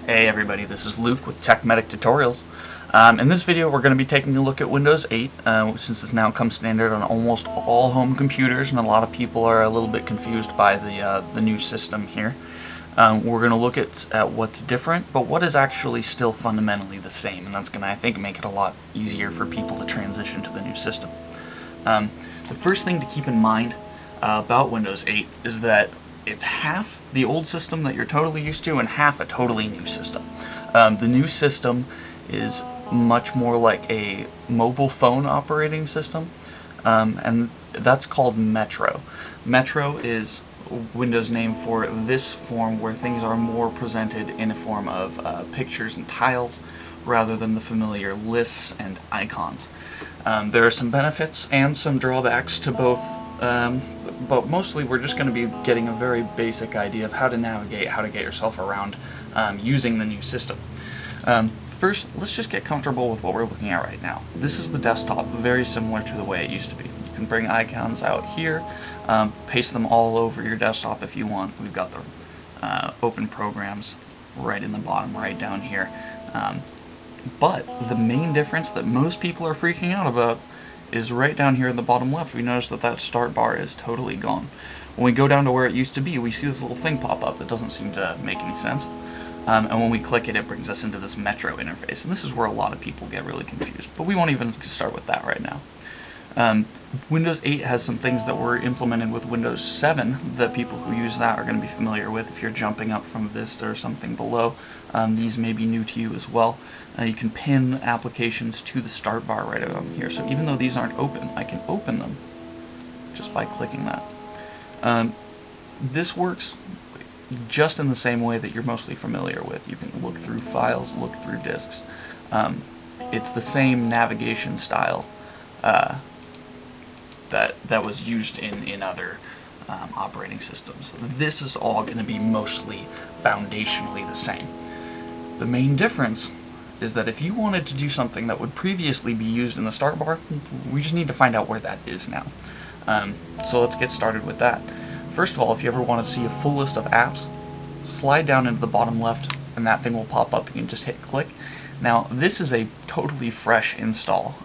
Hey everybody, this is Luke with Tech Medic Tutorials. In this video we're going to be taking a look at Windows 8, since it's now come standard on almost all home computers, and a lot of people are a little bit confused by the new system here. We're going to look at what's different, but what is actually still fundamentally the same, and that's going to, I think, make it a lot easier for people to transition to the new system. The first thing to keep in mind about Windows 8 is that it's half the old system that you're totally used to and half a totally new system. The new system is much more like a mobile phone operating system, and that's called Metro. Metro is Windows' name for this form where things are more presented in a form of pictures and tiles rather than the familiar lists and icons. There are some benefits and some drawbacks to both, but mostly we're just going to be getting a very basic idea of how to navigate, how to get yourself around using the new system. First, let's just get comfortable with what we're looking at right now. This is the desktop, very similar to the way it used to be. You can bring icons out here, paste them all over your desktop if you want. We've got the open programs right in the bottom right down here. But the main difference that most people are freaking out about is right down here in the bottom left. We notice that that start bar is totally gone. When we go down to where it used to be, we see this little thing pop up that doesn't seem to make any sense. And when we click it, it brings us into this Metro interface. And this is where a lot of people get really confused. But we won't even start with that right now. Windows 8 has some things that were implemented with Windows 7 that people who use that are going to be familiar with. If you're jumping up from Vista or something below, these may be new to you as well. You can pin applications to the start bar right around here. So even though these aren't open, I can open them just by clicking that. This works just in the same way that you're mostly familiar with. You can look through files, look through disks. It's the same navigation style that was used in other operating systems. This is all going to be mostly foundationally the same. The main difference is that if you wanted to do something that would previously be used in the start bar, we just need to find out where that is now. So let's get started with that. First of all, if you ever want to see a full list of apps, slide down into the bottom left and that thing will pop up. You can just hit click. Now this is a totally fresh install,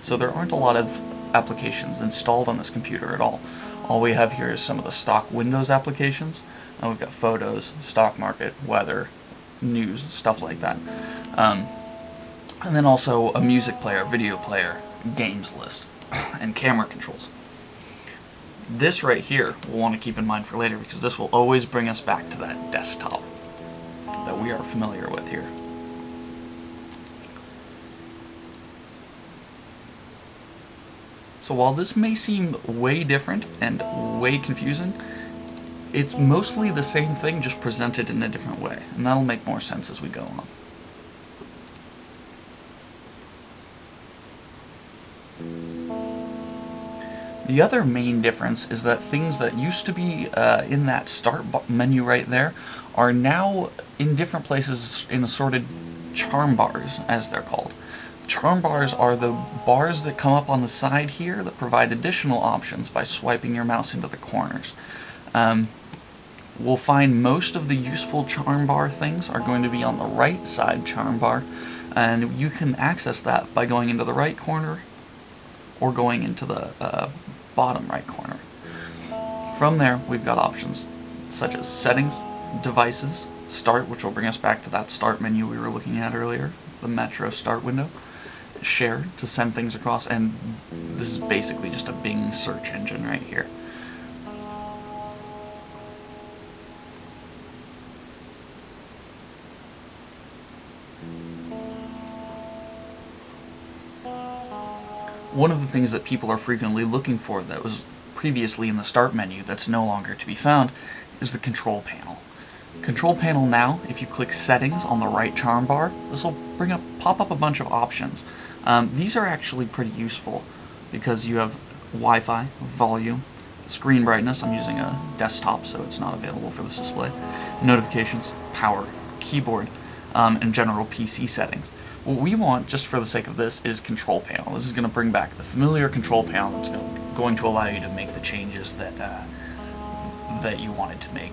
so there aren't a lot of applications installed on this computer at all. All we have here is some of the stock Windows applications. We've got photos, stock market, weather, news, stuff like that. And then also a music player, video player, games list, and camera controls. This right here we'll want to keep in mind for later because this will always bring us back to that desktop that we are familiar with here. So while this may seem way different and way confusing, it's mostly the same thing, just presented in a different way, and that'll make more sense as we go on. The other main difference is that things that used to be in that start menu right there are now in different places in assorted charm bars, as they're called. Charm bars are the bars that come up on the side here that provide additional options by swiping your mouse into the corners. We'll find most of the useful charm bar things are going to be on the right side charm bar, and you can access that by going into the right corner or going into the bottom right corner. From there, we've got options such as settings, devices, start, which will bring us back to that start menu we were looking at earlier, the Metro start window, share to send things across, and this is basically just a Bing search engine right here. One of the things that people are frequently looking for that was previously in the start menu that's no longer to be found is the control panel. Control panel now, if you click settings on the right charm bar, this will pop up a bunch of options. These are actually pretty useful because you have Wi-Fi, volume, screen brightness. I'm using a desktop so it's not available for this display, notifications, power, keyboard, and general PC settings. What we want, just for the sake of this, is control panel. This is going to bring back the familiar control panel that's going to allow you to make the changes that that you wanted to make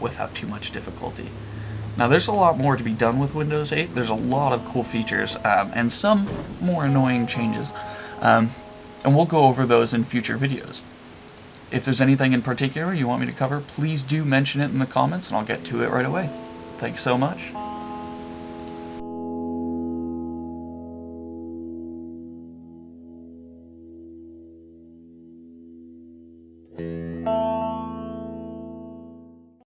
without too much difficulty. Now there's a lot more to be done with Windows 8. There's a lot of cool features and some more annoying changes, and we'll go over those in future videos. If there's anything in particular you want me to cover, please do mention it in the comments and I'll get to it right away. Thanks so much.